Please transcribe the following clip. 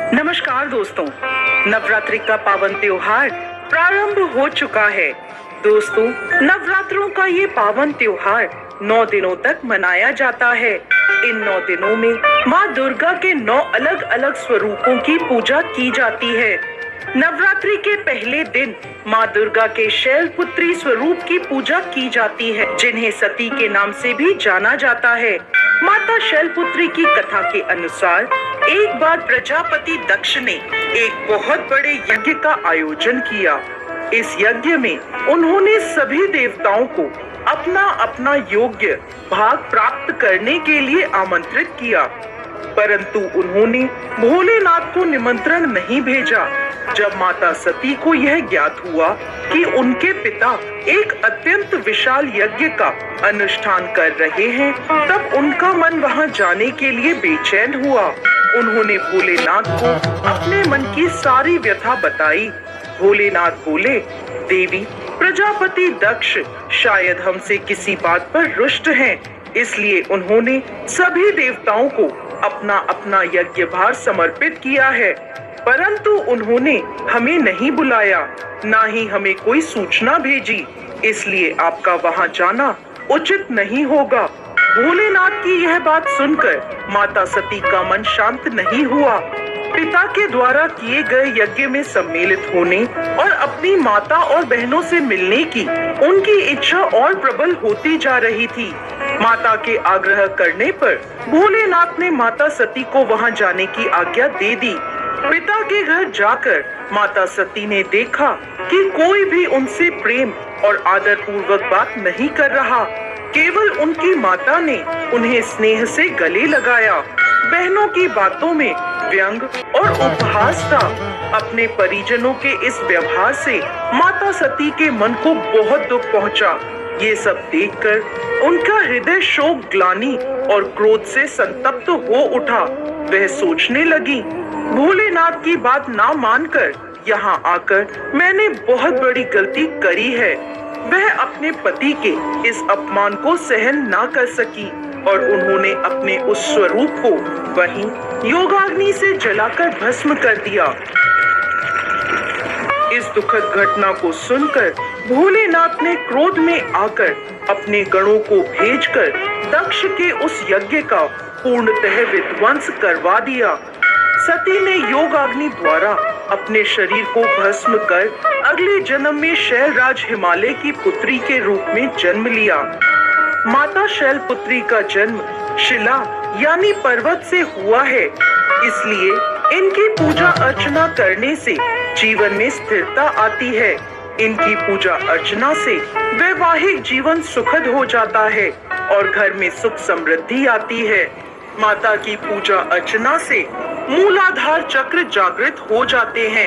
नमस्कार दोस्तों, नवरात्रि का पावन त्योहार प्रारंभ हो चुका है। दोस्तों, नवरात्रों का ये पावन त्योहार 9 दिनों तक मनाया जाता है। इन 9 दिनों में माँ दुर्गा के 9 अलग अलग स्वरूपों की पूजा की जाती है। नवरात्रि के पहले दिन माँ दुर्गा के शैलपुत्री स्वरूप की पूजा की जाती है, जिन्हें सती के नाम से भी जाना जाता है। माता शैलपुत्री की कथा के अनुसार एक बार प्रजापति दक्ष ने एक बहुत बड़े यज्ञ का आयोजन किया। इस यज्ञ में उन्होंने सभी देवताओं को अपना अपना योग्य भाग प्राप्त करने के लिए आमंत्रित किया, परंतु उन्होंने भोलेनाथ को निमंत्रण नहीं भेजा। जब माता सती को यह ज्ञात हुआ कि उनके पिता एक अत्यंत विशाल यज्ञ का अनुष्ठान कर रहे हैं, तब उनका मन वहां जाने के लिए बेचैन हुआ। उन्होंने भोलेनाथ को अपने मन की सारी व्यथा बताई। भोलेनाथ बोले, देवी, प्रजापति दक्ष शायद हमसे किसी बात पर रुष्ट हैं, इसलिए उन्होंने सभी देवताओं को अपना अपना यज्ञ भार समर्पित किया है, परंतु उन्होंने हमें नहीं बुलाया, ना ही हमें कोई सूचना भेजी, इसलिए आपका वहां जाना उचित नहीं होगा। भोलेनाथ की यह बात सुनकर माता सती का मन शांत नहीं हुआ। पिता के द्वारा किए गए यज्ञ में सम्मिलित होने और अपनी माता और बहनों से मिलने की उनकी इच्छा और प्रबल होती जा रही थी। माता के आग्रह करने पर भोलेनाथ ने माता सती को वहां जाने की आज्ञा दे दी। पिता के घर जाकर माता सती ने देखा कि कोई भी उनसे प्रेम और आदर पूर्वक बात नहीं कर रहा। केवल उनकी माता ने उन्हें स्नेह से गले लगाया। बहनों की बातों में व्यंग और उपहास था। अपने परिजनों के इस व्यवहार से माता सती के मन को बहुत दुख पहुंचा। ये सब देखकर उनका हृदय शोक, ग्लानि और क्रोध से संतप्त हो उठा। वह सोचने लगी, भोलेनाथ की बात ना मानकर यहाँ आकर मैंने बहुत बड़ी गलती करी है। वह अपने पति के इस अपमान को सहन ना कर सकी और उन्होंने अपने उस स्वरूप को वहीं योगाग्नि से जलाकर भस्म कर दिया। इस दुखद घटना को सुनकर भोलेनाथ ने क्रोध में आकर अपने गणों को भेजकर दक्ष के उस यज्ञ का पूर्णतः विध्वंस करवा दिया। सती ने योगाग्नि द्वारा अपने शरीर को भस्म कर अगले जन्म में शैलराज हिमालय की पुत्री के रूप में जन्म लिया। माता शैलपुत्री का जन्म शिला यानी पर्वत से हुआ है, इसलिए इनकी पूजा अर्चना करने से जीवन में स्थिरता आती है। इनकी पूजा अर्चना से वैवाहिक जीवन सुखद हो जाता है और घर में सुख समृद्धि आती है। माता की पूजा अर्चना से मूलाधार चक्र जागृत हो जाते हैं।